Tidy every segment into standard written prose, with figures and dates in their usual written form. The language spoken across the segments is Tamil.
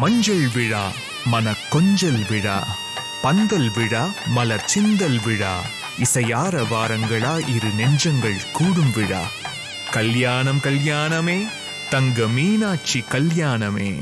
மஞ்சள் விழா மன கொஞ்சல் விழா பந்தல் விழா மலர் சிந்தல் விழா இசையார வாரங்களா இரு நெஞ்சங்கள் கூடும் விழா கல்யாணம் கல்யாணமே தங்க மீனாட்சி கல்யாணமே.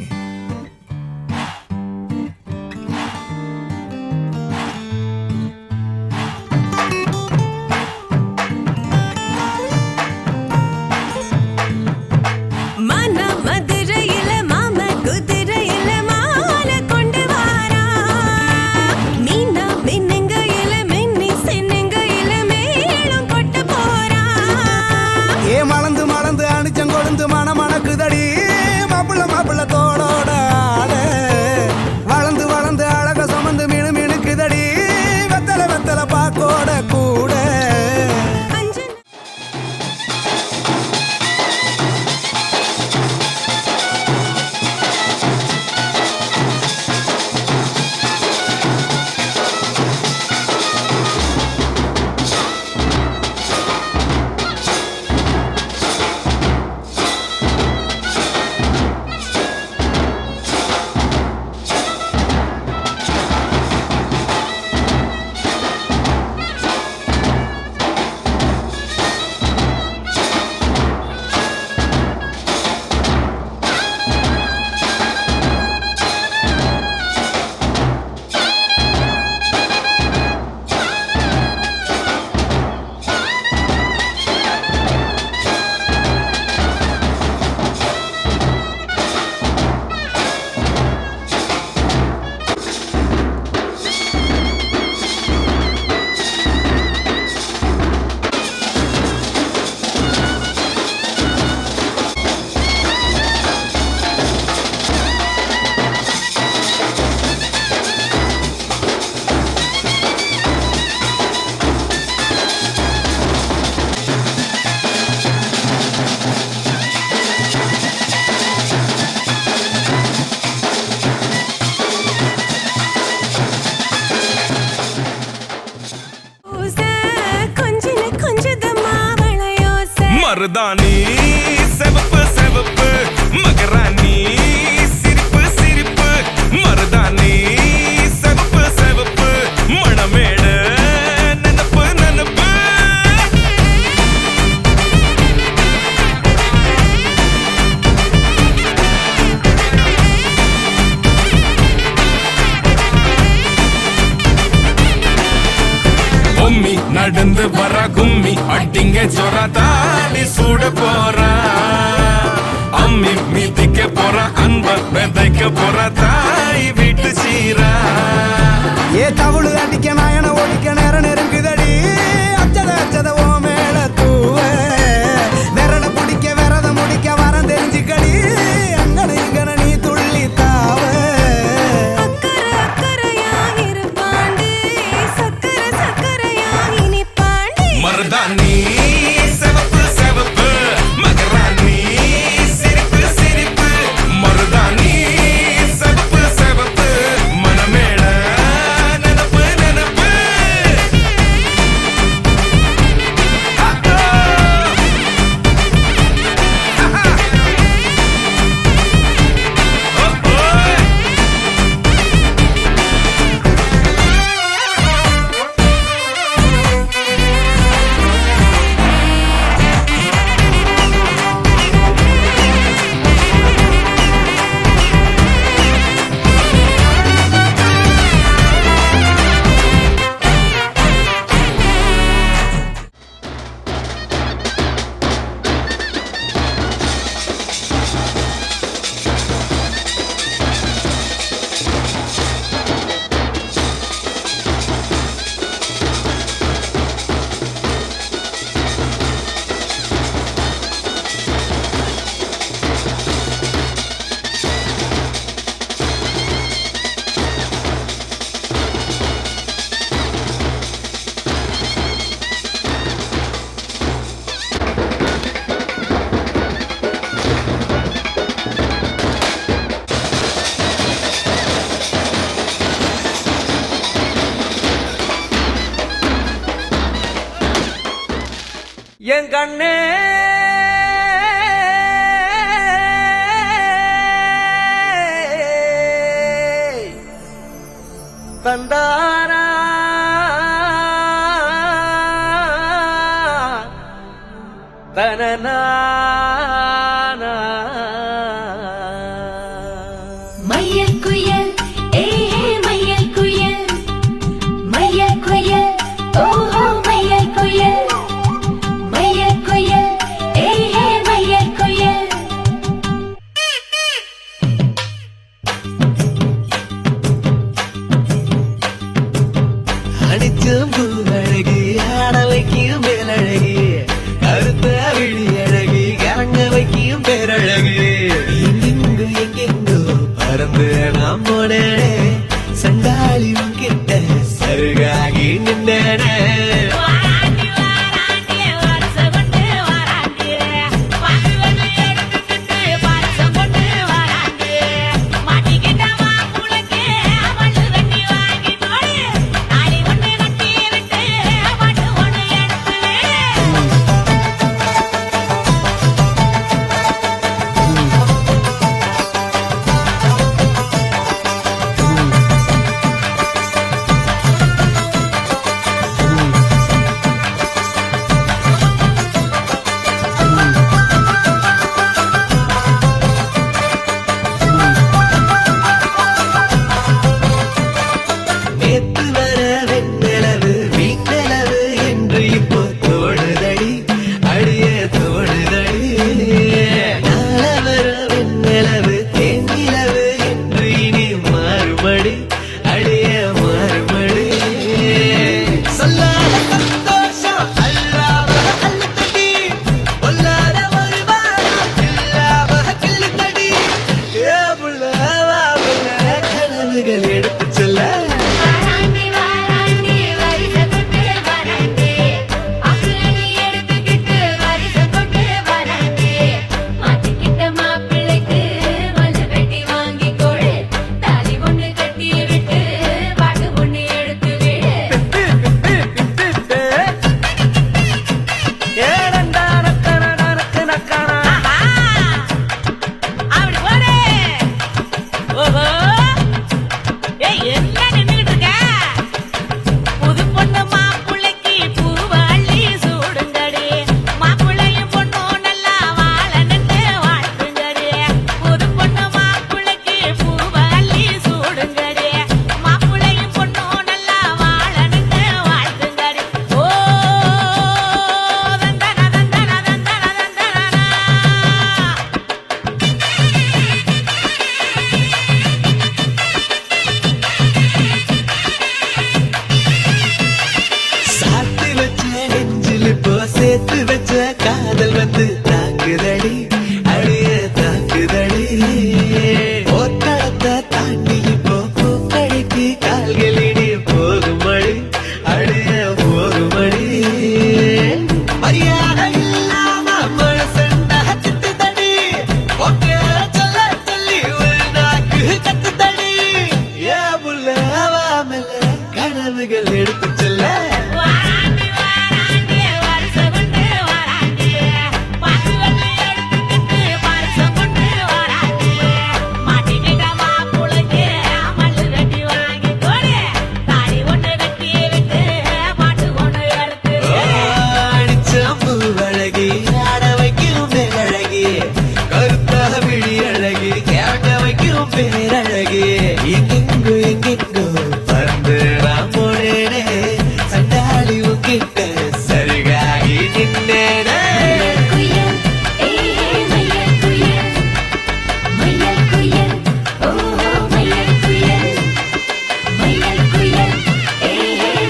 மருதாணி செவப்பு செவப்பு மகராணி சிரிப்பு சிரிப்பு மருதாணி செவப்பு செவப்பு மணமேடு நனப்பு நனப்பு பொம்மி நடந்து வர கும்மி அட்டிங்க ஜொரதாலி சூட போறா அம்மி மீதிக்க போற அன்ப விதைக்க போற தாய் வீட்டு சீரா ஏ தவுளு அடிக்க நாயன ஓடிக்க நேரம் நெருங்குதடி அச்சத அச்சத ஓ மேல தூவ விரட பிடிக்க விரத முடிக்க வரம் தெரிஞ்சுக்கடி அங்கன இங்கன நீ துள்ளி தாவ மருதாணி செவப்பு செவப்பு மகராணி சிரிப்பு சிரிப்பு மருதாணி செவப்பு செவப்பு மணமேட நனப்பு நனப்பு என் கண்ணே தந்தானா தனனா மையல் குயல் மையல் குயல் மையல் குயல் ஓஹோ மையல் குயல் மையல் குயல் மையல் குயல் அடிச்சும் பூவழகி ஆட வைக்கும் மேலழகி கருத்த விழி அழகி கரங்க வைக்கும் பேரழகி எங்கெங்கு எங்கெங்கோ பறந்து நாம் போனேனே சண்டாளி உன்கிட்ட சருகாகி நின்றேனே வாராண்டி வாராண்டி வருஷம் கொண்டு வாராண்டி பால்வெளி எடுத்துக்கிட்டு பாரசம் கொண்டு வாராண்டி மாட்டிக்கிட்ட மாப்புளுக்கு மல்லு கட்டி வாங்கி போடு தாலி ஒண்ணு கட்டி விட்டு பாட்டு ஒண்ணு எடுத்து நேத்து வர வெண்ணிலவு வீட்டளவு என்று இப்போ தோடுதடி அடிய தோடுதடி நாள வர வெண்ணிலவு தேனிலவு என்று இனி மாறுபடி அடிய மாறுபடி சொல்லாத சந்தோஷம் அல்லாம அல்லத்தடி பொல்லாத ஒரு வாரம் இல்லாம கிள்ளுத்தடி ஏ புள்ள கனவுகள் எடுத்து சொல்ல வாராண்டி வாராண்டி வருஷம் கொண்டு வாராண்டி பால்வெளி எடுத்துக்கிட்டு வருஷம் கொண்டு வாராண்டி மாட்டிக்கிட்ட மாப்பிள்ளைக்கு மல்லு கட்டி வாங்கி கொடு தாலி ஒண்ணு கட்டி விட்டு பாட்டு ஒண்ணு எடுத்து விடு அப்படி போடு ஓஹோ ஏய் என்ன நின்னுகிட்டு இருக்க புது பொண்ணு மாப்பிள்ளைக்கு பூவாளி சூடுங்கடி மாப்பிள்ளையும் பொண்ணும் நல்லா வாழ நின்று வாழ்த்துங்கடி புது பொண்ணு மாப்பிள்ளைக்கு பூவாளி சூடுங்கடி மாப்பிள்ளையும் பொண்ணும் நல்லா வாழ நின்று வாழ்த்துங்கடி ஓ தந்தன தந்தன தந்தன தந்தனா சாத்து வச்ச நெஞ்சில் இப்போ சேர்த்து வச்ச காதல் வந்து தாக்குதடி அழிய தாக்குதடி ஒத்தடத்தை தாண்டி இப்போ பூக்கடைக்கு கால்களிடி போகுமடி அழிய போகுமடி மரியாதை இல்லாம மனசண்டா திட்டுதடி ஒக்கே சொல்ல சொல்லி ஒரு நாக்கு கத்துதடி ஏ புள்ள வாமல கனவுகள் எடுத்து சொல்ல வாராண்டி வாராண்டி வருஷம் கொண்டு வாராண்டி பால்வெளி எடுத்துக்கிட்டு பாரசம் கொண்டு வாராண்டி மாட்டிக்கிட்ட மாப்புளுக்கு மல்லு கட்டி வாங்கி கொடு தாலி ஒண்ணு கட்டி விட்டு பாட்டு ஒண்ணு எடுத்து அடிச்சம்பு அழகி ஆட வைக்கும் பேரழகி கருத்தா விழி அழகி கேட்ட வைக்கும் பேரழகி எங்கெங்கோ எங்கெங்கோ பறந்து நான் போனேனே சண்டாளி உன்கிட்ட சருகாகி நின்னேனே குயல் மையல் குயல் மையல் குயல் ஓஹோ மையல் குயல் மையல் குயல்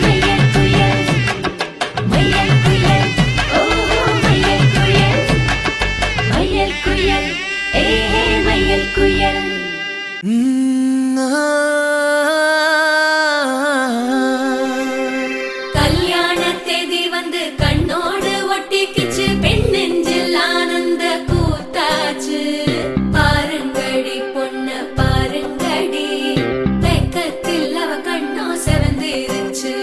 மையல் குயல் மையல் குயல் ஓஹோ மையல் குயல் மையல் குயல் மையல் குயல் கல்யாண தேதி வந்து கண்ணோடு ஒட்டிக்கிச்சு பெண் நெஞ்சில் ஆனந்த கூத்தாச்சு பாருங்கடி பொண்ண பாருங்கடி வெக்கத்தில் அவ கண்ணோ செவந்திருச்சு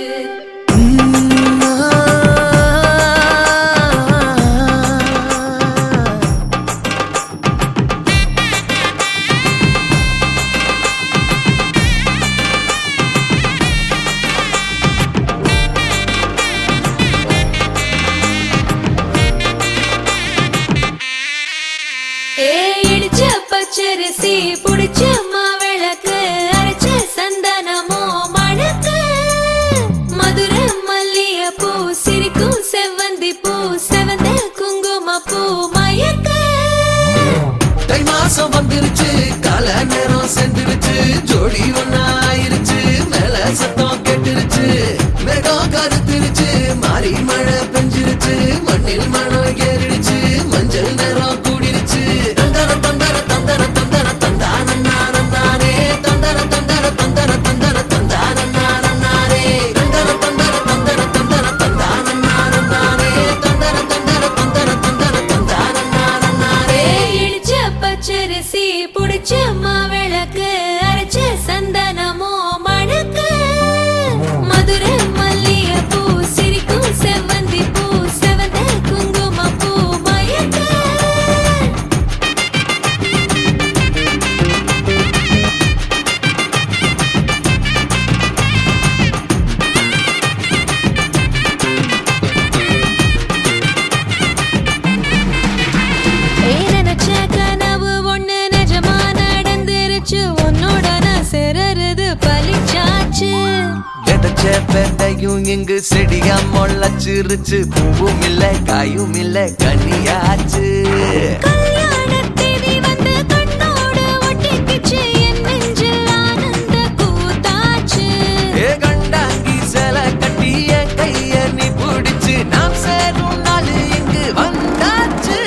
ஜோடி ஒன்னாயிருச்சு மேல சத்தம் கெட்டுருச்சு மேகம் கருத்துருச்சு மாறி மழை பெஞ்சிருச்சு மண்ணில் மனம் ஏறிடுச்சு மஞ்சள் நிறம் கூடிருச்சு தந்தர தந்தர தந்தர தந்தர தந்தானே தந்தர தந்தர தந்தர தந்தர தந்தானே தந்தர தந்தர தந்தர தந்தர தந்தானே தந்தர தந்தர தந்தர தந்தர தந்தானே இடிச்ச பச்சரிசி புடிச்ச மாவிளக்கு அரைச்ச சந்தனமோ மணக்கு மதுரை மல்லிகை பூ சிரிக்கும் செவ்வந்தி பூ செவந்த குங்கும பூ மயக்க நினைச்ச கனவு ஒண்ணு நிஜமா நடந்துருச்சு உன்னோட நான் சிறருது பலிச்சாச்சு விதைச்ச பெண்டையும் இங்கு செடியா முளைச்சிருச்சு பூவும் இல்ல காயும் இல்ல கனியாச்சு கல்யாண தேதி வந்து கண்ணோடு ஒட்டிக்கிச்சு என் நெஞ்சில் ஆனந்த கூத்தாச்சு ஏ கண்டாங்கி சில கட்டி என் கைய நீ பிடிச்சு நாம் சேரும் நாள் இங்கு வந்தாச்சு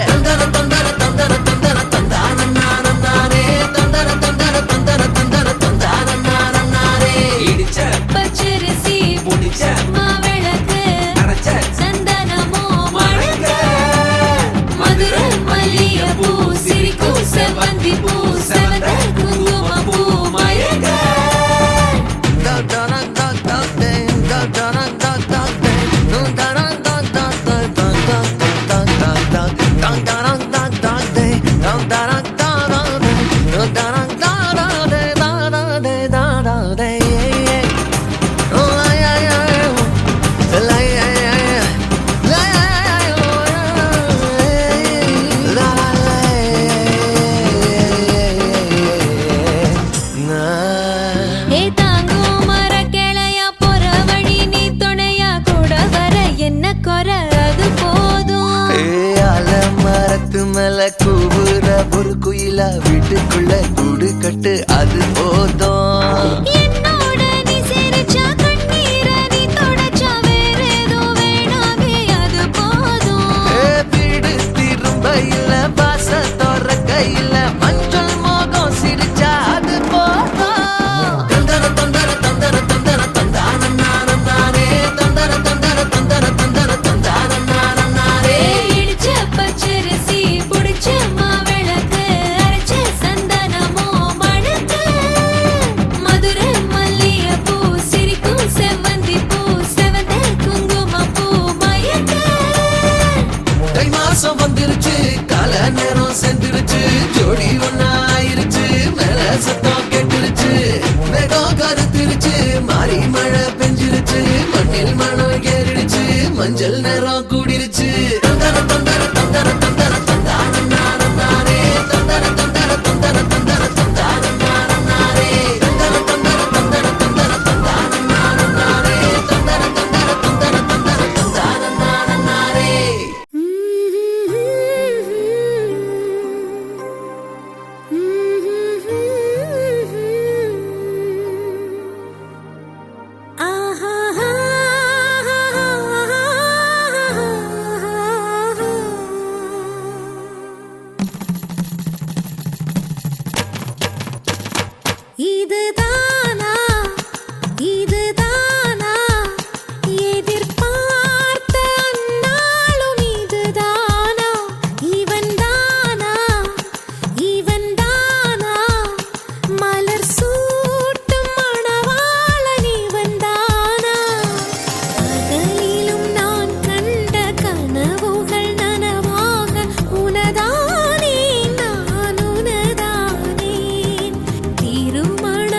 தந்தர தந்தர தந்தர தந்தர தந்தானே தந்தர தந்தர தந்தர தந்தர தந்தானே இடிச்ச பச்சரிசி புடிச்ச மாவிளக்கு அரைச்ச சந்தனமோ மணக்க மதுரை மல்லிகை பூ சிரிக்கும் செவ்வந்தி பூ செவந்த குங்கும பூ மயக்க ஏ தாங்கும் மர கிளையா போற வழி நீ துணையா கூட வர என்ன குறை அது போதும் மரத்து மேல கூவுற ஒரு குயிலா வீட்டுக்குள்ள கூடு கட்டு அது போதும் என்னோட நீ சிரிச்சா கண்ணீர நீ தொடச்சா வேற ஏதோ வேணாமே அது போதும் வீடு திரும்ப இல்ல பாச தோற கையில மஞ்சள் மோகம் சிரிச்சா அது போதும் தந்தர தந்தர தந்தர தந்தர தந்தானே தந்தர தந்தர தந்தர தந்தர தந்தானே இடிச்ச பச்சரிசி புடிச்ச மாவிளக்கு அரைச்ச சந்தனமோ மணக்க மதுரை மல்லிகை பூ சிரிக்கும் செவ்வந்தி பூ செவந்த குங்கும பூ மயக்க தை மாசம் வந்துருச்சு கால நேரம் சென்றுருச்சு ஜோடி ஒன்னாயிருச்சு மேல சத்தம் கெட்டுருச்சு மேகம் கருத்துருச்சு மாறி மழை பெஞ்சிருச்சு மண்ணில் மனம் ஏறிடுச்சு மஞ்சள் நேரம் கூடிருச்சு தந்தர தந்தர தந்தர தந்தர தந்தானே தந்தர தந்தர தந்தர தந்தர தந்தானே தந்தர தந்தர தந்தர தந்தர தந்தானே தந்தர தந்தர தந்தர தந்தர தந்தானே இதுதானா இதுதானா எதிர்பார்த்த அந்நாளும் இதுதானா இவன்தானா இவன்தானா மலர் சூட்டும் மணவாளன் இவன்தானா பகலிலும் நான் கண்ட கனவுகள் நனவாக உனதானே நான் உனதானே திருமண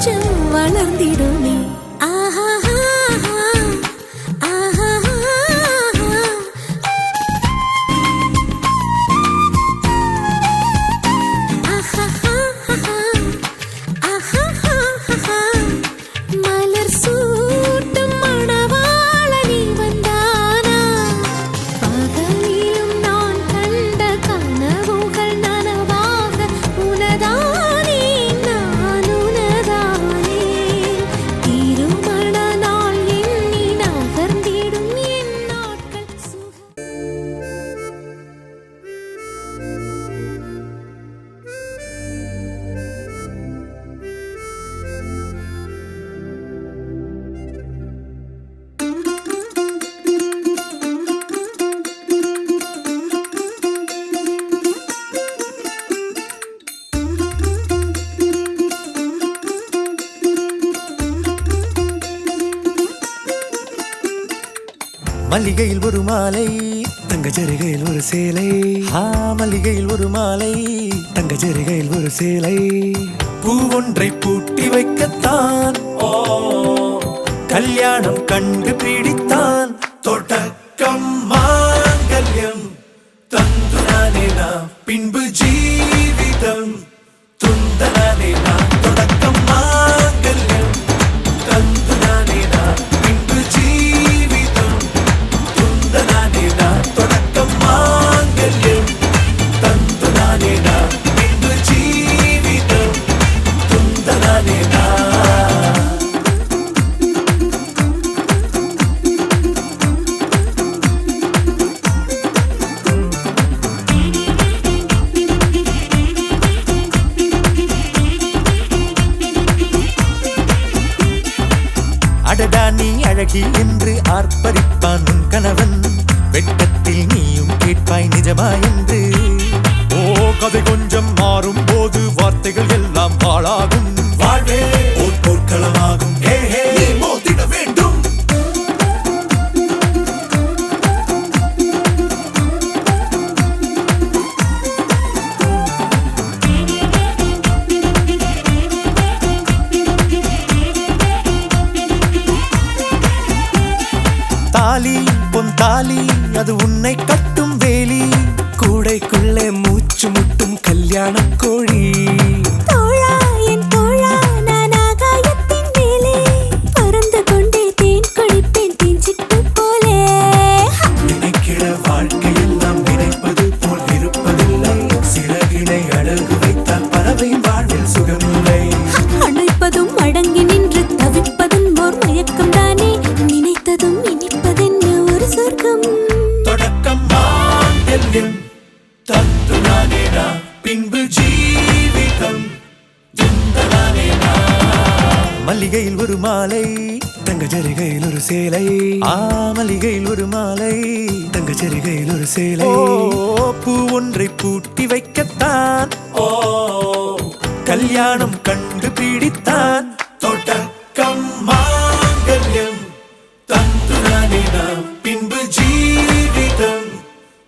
நெஞ்சம் வளர்ந்திடுமே ஆஹா ஆஹா மலர் சூட்டும் மணவாளனி வந்தானா பகலிலும் நான் கண்ட கனவுகள் நனவாக உனதானே நான் உனதானே திருமண நாள் எண்ணி நகர்ந்திடும் என் நாட்கள் மல்லிகையில் ஒரு மாலை தங்க ஜரிகையில் ஒரு சேலை மல்லிகையில் ஒரு மாலை தங்க ஜரிகையில் ஒரு சேலை பூவொன்றை பூட்டி வைக்கத்தான் கல்யாணம் கண்டு பிடித்தான் தொடக்கம் மாங்கல்யம் தந்துனானே நாம் பின்பு ஜீவிதம் துந்தனானே நாம் தொடக்கம் மாங்கல்யம் தந்துனானே நாம் பின்பு ஜீவிதம் துந்தனானே நாம் தொடக்கம் மாங்கல்யம் தந்துனானே நாம் பின்பு ஜீவிதம் துந்தனானே நாம் அடடா நீ அழகி என்று ஆர்ப்பரிப்பான் உன் கணவன் வெட்கத்தில் நீயும் கேட்பாய் நிஜமா என்று கதை கொஞ்சம் மாறும் போது வார்த்தைகள் எல்லாம் பாழாகும் வாழ்வே ஓர் போர்க்களமாகும் நீ மோதிட வேண்டும் தாலி பொன் தாலி அது உன்னை கட்டும் வேலி கூடைக்குள்ளே மூச்சு முட்டும் கல்யாண கோழி தோழா என் தோழா நான் ஆகாயத்தின் மேலே பறந்து கொண்டே தேன் குடிப்பேன் தேஞ்சிட்டு போலே நினைக்கிற வாழ்க்கையில் நாம் நினைப்பது போல் இருப்பதில்லை சிறகினை அழகு வைத்தால் பறவை வாழ்வில் சுகமில்லை அணைப்பதும் அடங்கி நின்று தவிப்பதும் ஓர் மயக்கம் தானே நினைத்ததும் இனிப்பதென்ன ஒரு சொர்க்கம் தொடக்கம் மாங்கல்யம் தந்துனானே நாம் பின்பு ஜீவிதம் துந்தனானே நாம் மல்லிகையில் ஒரு மாலை தங்க ஜரிகையில் ஒரு சேலை மல்லிகையில் ஒரு மாலை தங்க ஜரிகையில் ஒரு சேலை பூ ஒன்றை பூட்டி வைக்கத்தான் கல்யாணம் கண்டு பிடித்தான் தொடக்கம் மாங்கல்யம் தந்துனானே நாம் பின்பு ஜீவிதம்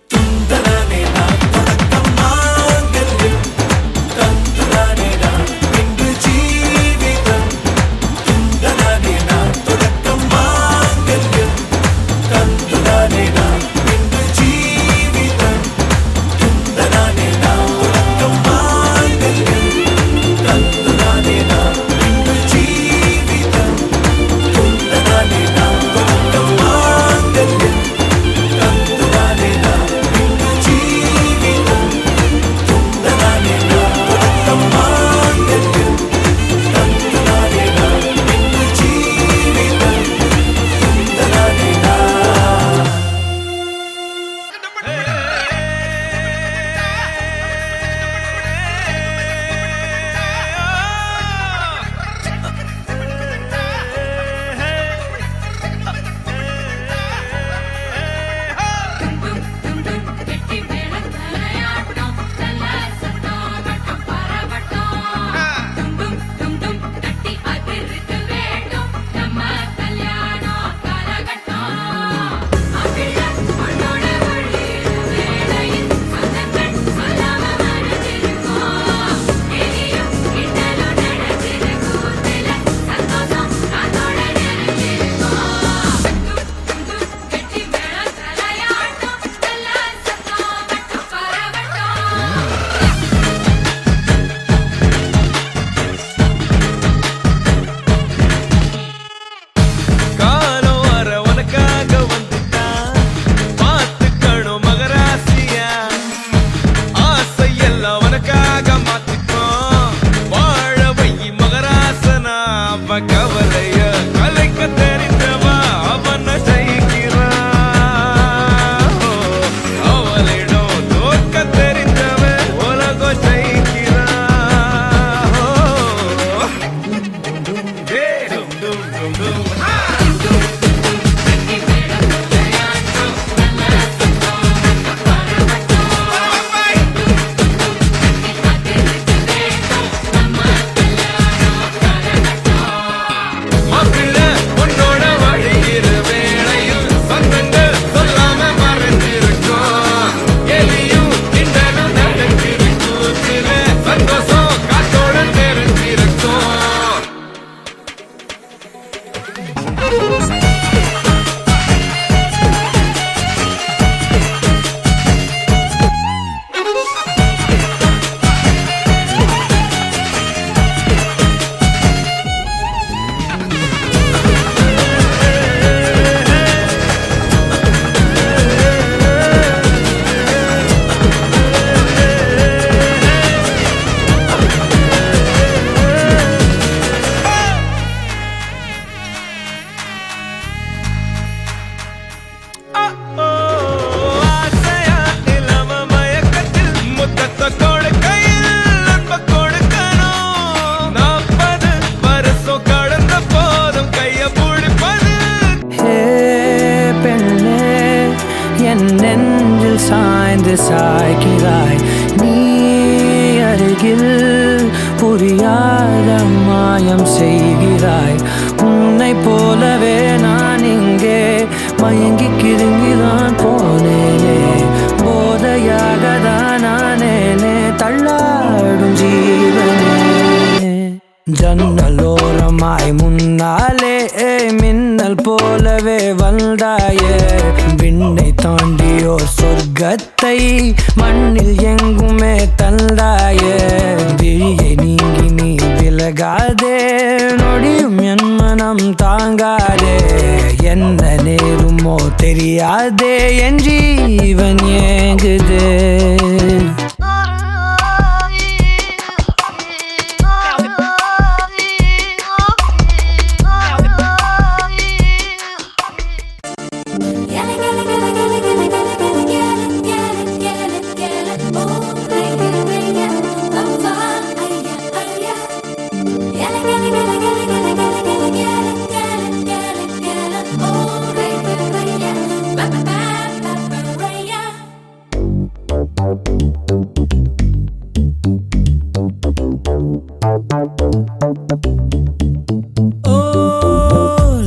துந்தனானே நாம் தொடக்கம் மாங்கல்யம் தந்துனானே நாம் பின்பு ஜீவிதம் துந்தனானே நாம் தொடக்கம் மாங்கல்யம் தந்துனானே நாம் பின்பு ஜீவிதம் துந்தனானே நாம் தொடக்கம் மாங்கல்யம் தந்துனானே நாம் பின்பு ஜீவிதம் சாய்கிறாய் நீ அருகில் புரியாத மாயம் செய்கிறாய் உன்னை போலவே நான் இங்கே மயங்கி கிருங்கிதான் போனேனே போதையாக தான் நானேனே தள்ளாடும் ஜீவனே ஜன்னலோரமாய் முன்னாலே மின்னல் போலவே வந்தாயே விண்ணை தாண்டியோ சொர்க்கத்தை மண்ணில் எங்குமே தந்தாயே விழியை நீங்கி நீ விலகாதே நொடியும் என் மனம் தாங்காதே என்ன நேருமோ தெரியாதே என் ஜீவன் ஏங்குதே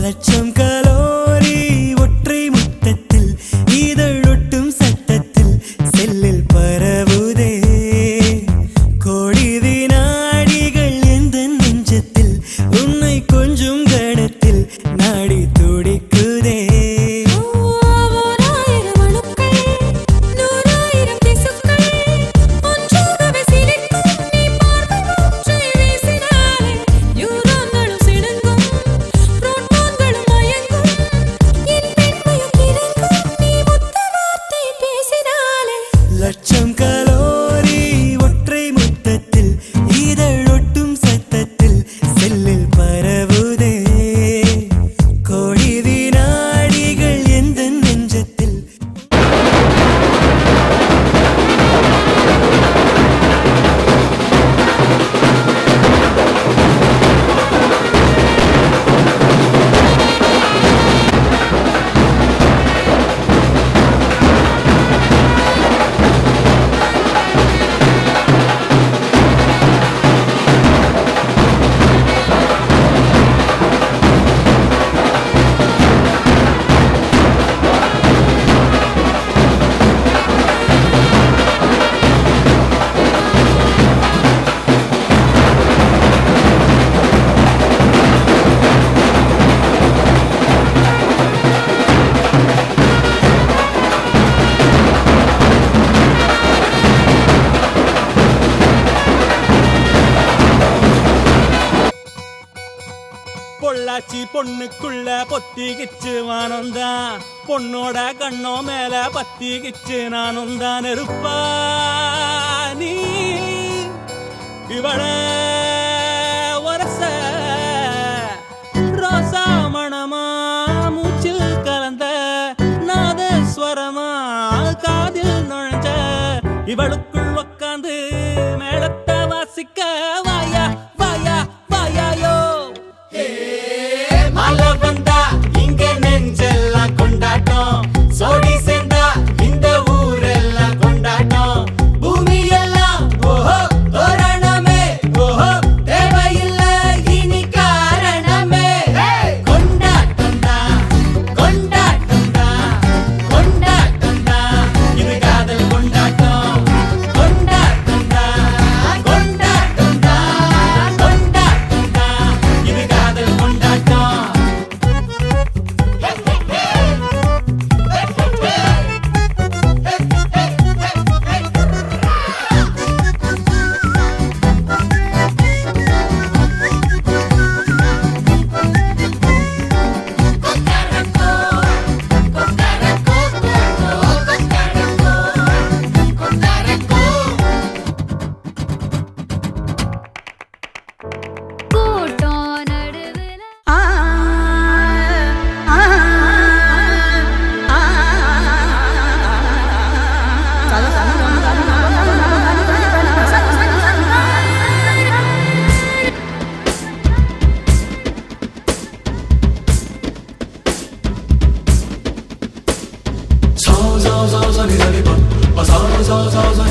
லட்சம் கலோரி ஒற்றை முத்தத்தில் இதழொட்டும் சத்தத்தில் செல்லில் பரவுதே கோடி வினாடிகள் எந்த நெஞ்சத்தில் உன்னை கொஞ்சம் கணத்தில் நாடி துடிக்குதே லட்சம் கலோரி ஒற்றை முத்தத்தில் இதழொட்டும் சத்தத்தில் செல்லில் பரவுதே கோடி வினாடிகள் எந்த நெஞ்சத்தில் பொள்ளாச்சி பொண்ணுக்குள்ள பொத்திக்கிச்சு வானந்தான் பொண்ணோட கண்ணோ மேல பத்திக்கிச்சு நானும் தான் இருப்பா நீ இவள வரச ரோசா மணமா மூச்சில் கலந்த நாதஸ்வரமா காதில் நுழைஞ்ச இவளுக்குள் உக்காந்து மேளத்தை வாசிக்க வாயா வாயா வாயாயோ மழை வந்தா இங்க நெஞ்செல்லாம் கொண்டாட்டம் சோடி சேர்ந்தா இந்த ஊரெல்லாம் கொண்டாட்டம் பூமி எல்லாம் ஓஹோ தோரணமே ஓஹோ தேவையில்ல இனி காரணமே கொண்டாட்டம் தான் கொண்டாட்டம் தான் கொண்டாட்டம் தான் இது காதல் கொண்டாட்டம் Sa sa sa sa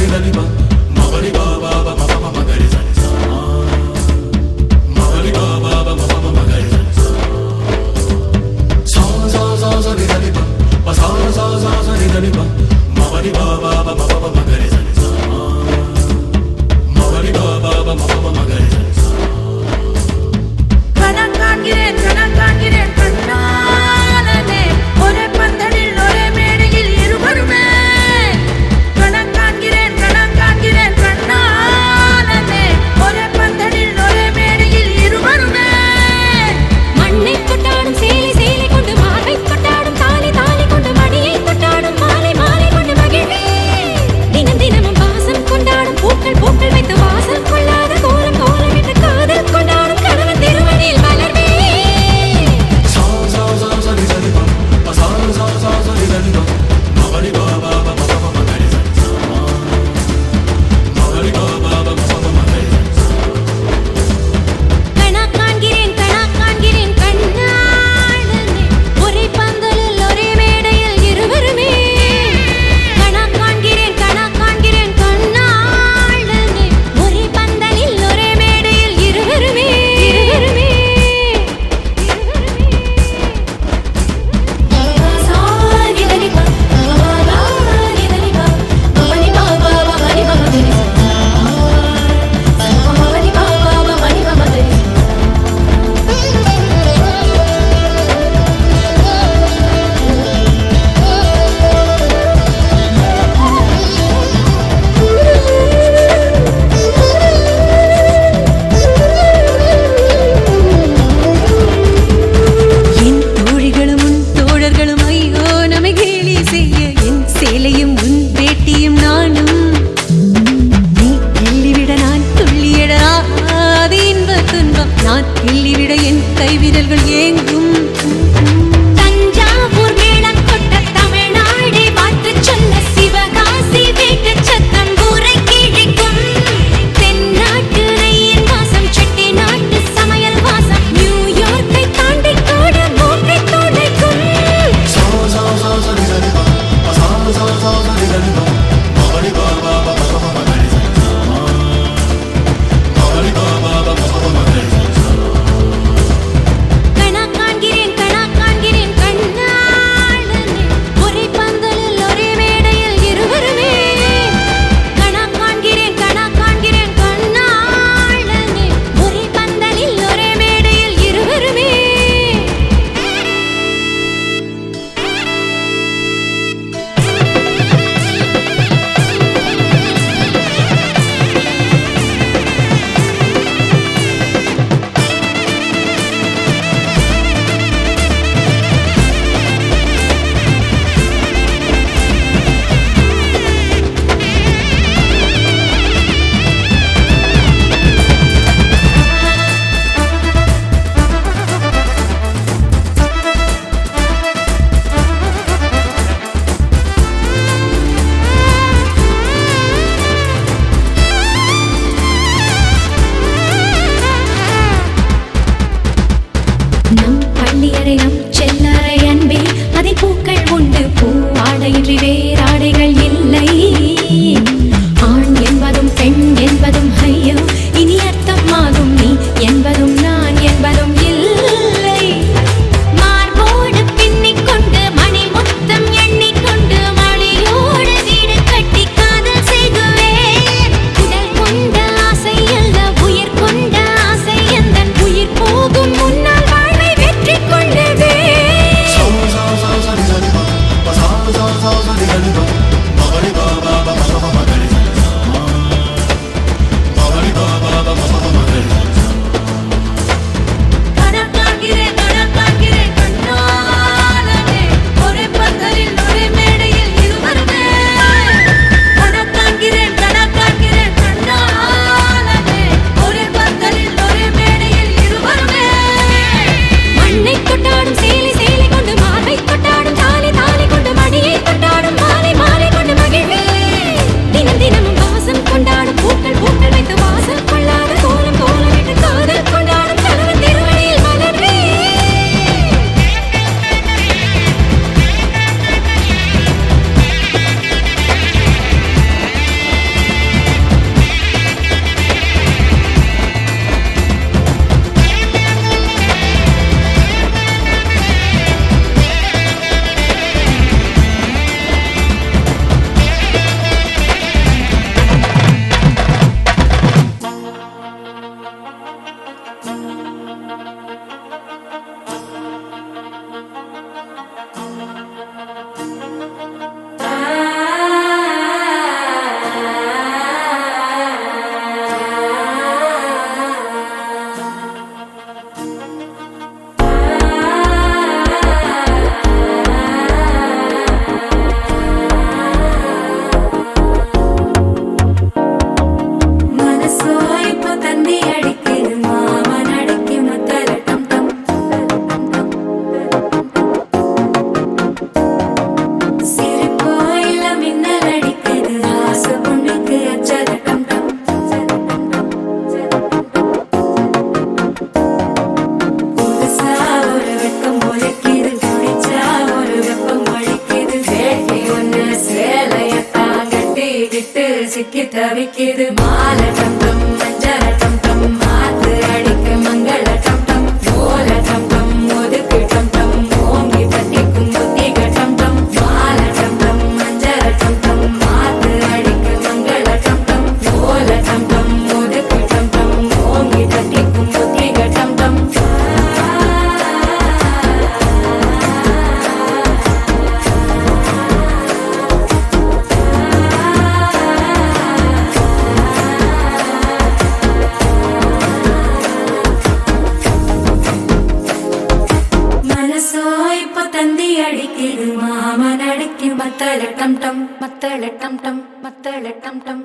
மனசோ இப்ப தந்தி அடிக்குது மாமன் அடிக்கு மத்தள டம் டம் மத்தள டம் டம் மத்தள டம் டம்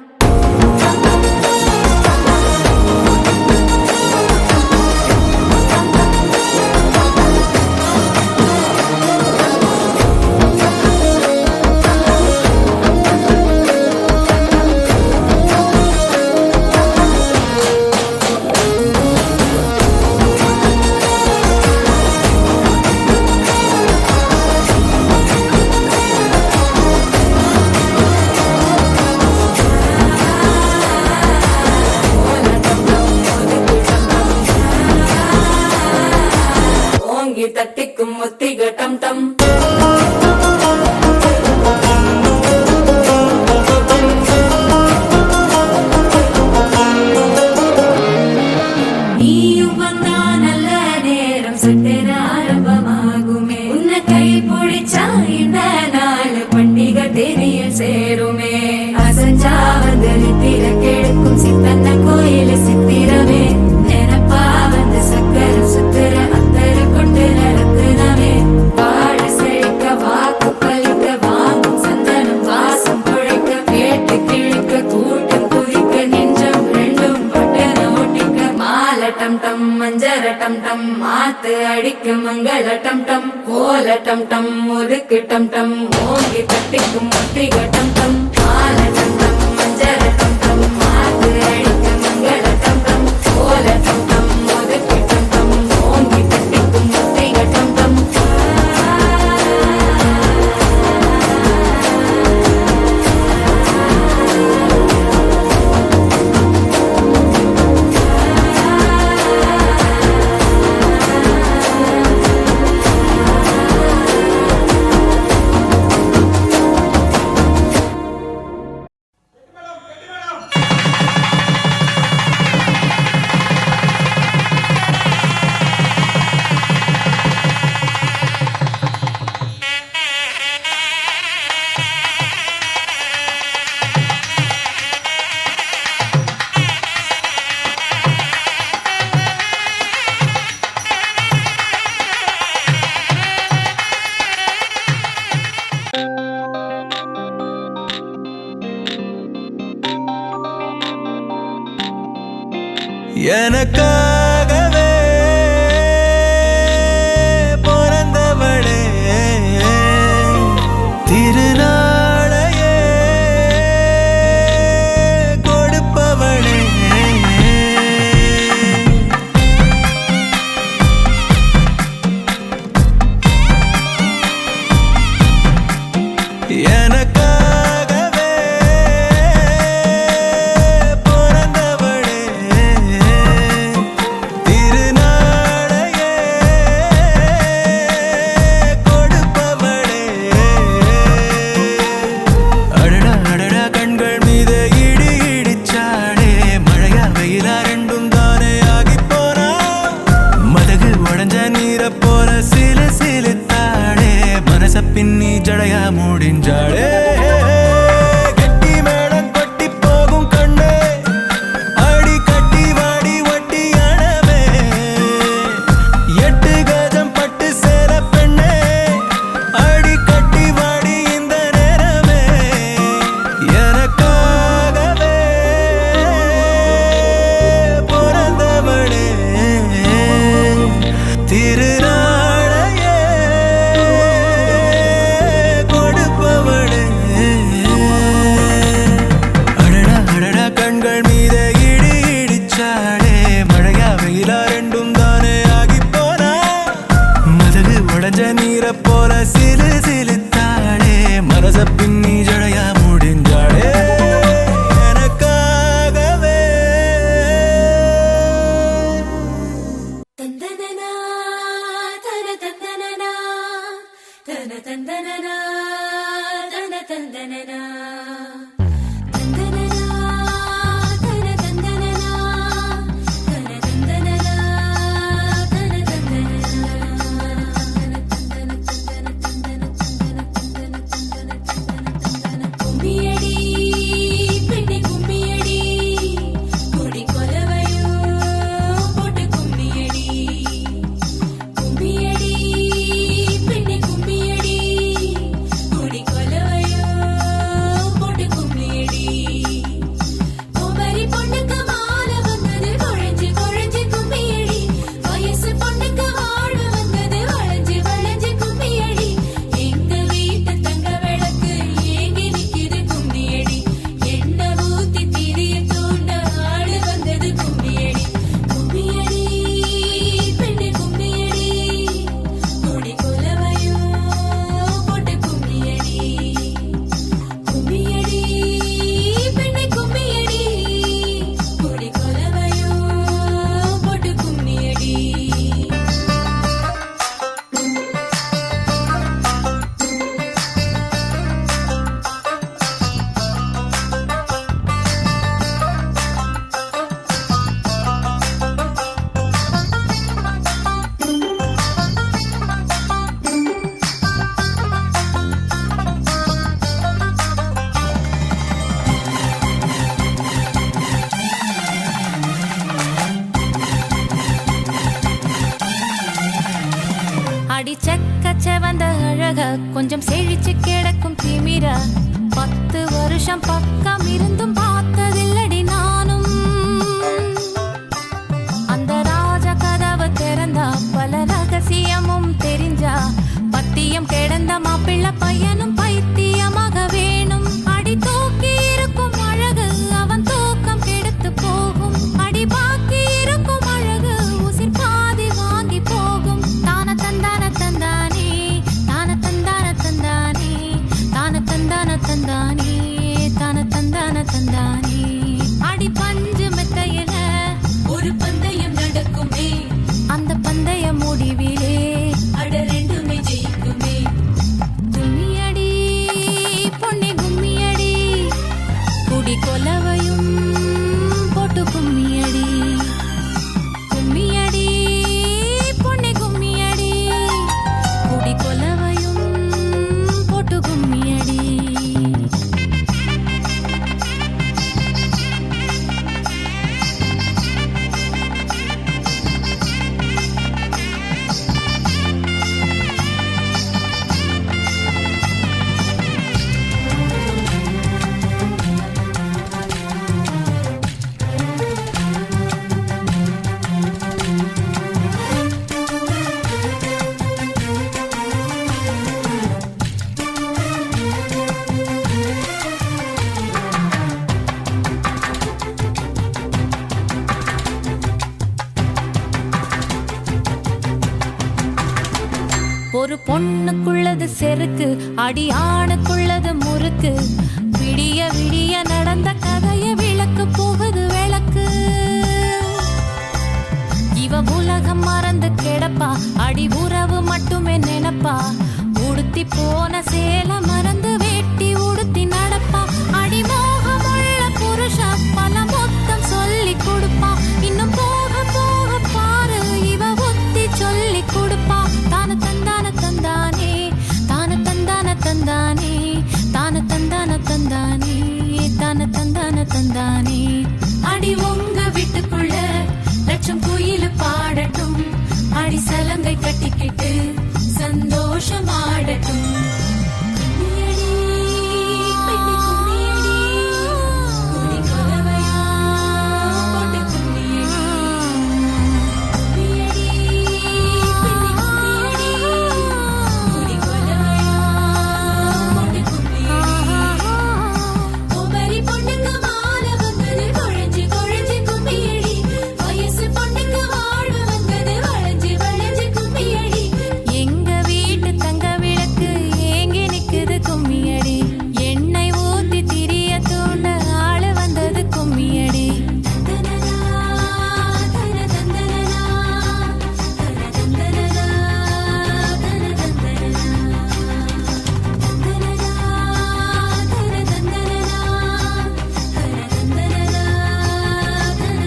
தட்டிக்கும் முத்திக டம் டம் நீயும் வந்தா நல்ல நேரம் சட்டென ஆரம்பமாகுமே உன்னை கை பிடிச்சா இந்த நாள் பண்டிகை தெரியல் சேருமே அசஞ்சா வந்து நித்திர கெடுக்கும் சித்தன்ன கோயில சித்திரமே நினப்பா வந்து சக்கர சுத்திர அத்தர கொண்டு நடத்துனவே வாழ செழிக்க வாக்கு பலிக்க வாங்கும் சந்தனம் வாசம் குழைக்க கேட்டு கிழிக்க கூட்டம் குதிக்க நெஞ்சம் ரெண்டும் பட்டன ஒட்டிக்க மால டம் டம் மஞ்சர டம் டம் மாத்து அடிக்க மங்கள டம் டம் கோல டம் டம் முறுக்கு டம் டம் ஓங்கி தட்டிக்கும் முத்திக டம் டம் மால டம் டம் மஞ்சர டம் டம் மாத்து அடிக்க மங்கள டம் டம் கோல டம் டம் முறுக்கு டம் டம் ஓங்கி தட்டிக்கும் முத்திக டம் டம் எனக்காகவே பிறந்தவளே திருநாளையே கொடுப்பவளே எனக்காகவே பிறந்தவளே திருநாளையே கொடுப்பவளே அடடா அடடா கண்கள் மீது இடி இடிச்சாடே மழையா வெயிலா ரெண்டும் தானே ஆகி போனா மதகு உடஞ்ச நீரை போல சிலு சிலுத்தாடே மனச பின்னி ஜடையா முடிஞ்சாடே கெட்டி மேடம் கொட்டி போகும் கண்ணே அடி கட்டி வாடி ஒட்டி அணவே எட்டு கஜம் பட்டு சேர பெண்ணே அடி கட்டி வாடி இந்த நேரமே எனக்காகவே பிறந்தவளே திருநாளையே கொடுப்பவளே அடடா அடடா கண்கள் மீது இடி இடிச்சாடே மழையா வெயிலா ரெண்டும் தானே ஆகி போனா மதகு உடஞ்ச நீரை போல சிலு சிலுத்தாடே மனச பின்னி ஜடையா முடிஞ்சாடே எனக்காகவே தந்தனனா தன தந்தனனா தன தந்தனனா தன தந்தனனா தந்தனனா தன தந்தனனா தன தந்தனனா தன அடி செக்க செவந்த அழக கொஞ்சம் செழிச்சு கிடக்கும் திமிரா 10 வருஷம் பக்கம் இருந்தும் பார்த்ததில்லடி நானும் அந்த ராஜ கதவு திறந்தா பல ரகசியமும் தெரிஞ்சா பத்தியம் கிடந்த மாப்பிள்ள பையனும் பைத்தியமாக வேணும் அடி தூக்கி இருக்கும் அழகு அவன் தூக்கம் கெடுத்து போகும் அடி பாக்கி இருக்கும் அழகு உசிர் பாதி வாங்கி போகும் தான தந்தான தந்தானே தான தந்தான தந்தானே தான தந்தான தந்தானே தான தந்தான தந்தானே அடி பஞ்சு மெத்தையில ஒரு பந்தயம் நடக்குமே அந்த பந்தய முடிவிலே அட ரெண்டுமே ஜெயிக்குமே கும்மியடி பொன்னி கும்மியடி குடி கொலவையும் போட்டு கும்மியடி கும்மியடி பொன்னி கும்மியடி குடி கொலவையும் போட்டு கும்மியடி ஒரு பொண்ணுக்குள்ளது செருக்கு அடி ஆணுக்குள்ளது முறுக்கு விடிய விடிய நடந்த கதைய விளக்கு போகுது விளக்கு இவ உலகம் மறந்து கிடப்பா அடி உறவு மட்டுமே நினைப்பா உடுத்தி போன சேல மறந்து வேட்டி உடுத்தி நடப்பா அடி மோகமுள்ள புருஷ பல மொத்தம் சொல்லி கொடுப்பா இன்னும் போக போக பாரு இவ ஒத்தி சொல்லி கொடுப்பா தான தந்தான தந்தானே தான தந்தான தந்தானே தான தந்தான தந்தானே தான தந்தான தந்தானே அடி உங்க வீட்டுக்குள்ள லட்சம் குயில் பாடட்டும் அடி சலங்கை கட்டிக்கிட்டு சந்தோஷம் ஆடட்டும் கும்மியடி, பெண்ணே கும்மியடி, குடி கொலவையா போட்டு கும்மியடி. கும்மியடி, பெண்ணே கும்மியடி, குடி கொலவையா போட்டு கும்மியடி. குமரி பொண்ணுக்கு மாலை வந்தது குழஞ்சு குழஞ்சு கும்மியடி. வயசு பொண்ணுக்கு வாழ்வு வந்தது வளைஞ்சு வளைஞ்சு கும்மியடி. எங்க வீட்டு தங்க விளக்கு ஏங்கி நிக்குது கும்மியடி. எண்ணெய் ஊத்தி திரிய தூண்ட ஆளு வந்தது கும்மியடி. தந்தனனா, தன தந்தனனா, தன தந்தனனா, தன தந்தனனா. தந்தனனா, தன தந்தனனா, தன தந்தனனா, தன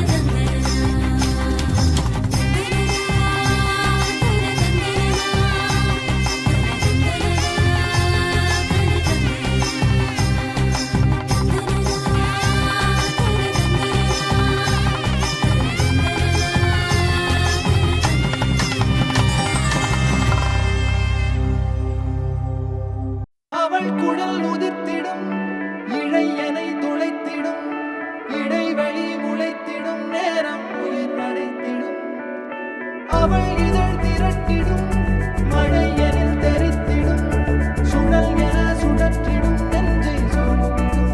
அவள் குழல் உதிர்த்திடும் இழையனை துளைத்திடும் இடைவெளி முளைத்திடும் நேரம் உயிர் அடைத்திடும் அவள் இதழ் திரட்டிடும் மழையனில் தெரித்திடும் சுழல் என சுழற்றிடும் நெஞ்சை சூழ்ந்திடும்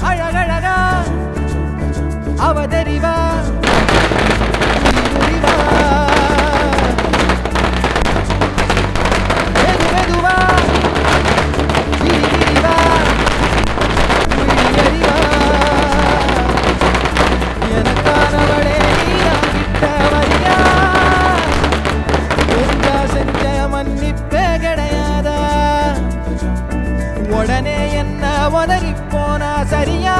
அழகழகா அவதறிவா புரிவா மெது மெதுவா விரிவா உயிரறிவா எனக்கானவளே நீதான் கிட்ட வரியா தெரிஞ்சா செஞ்ச மன்னிப்பே கிடையாதா உடனே என்ன உதறி போனா சரியா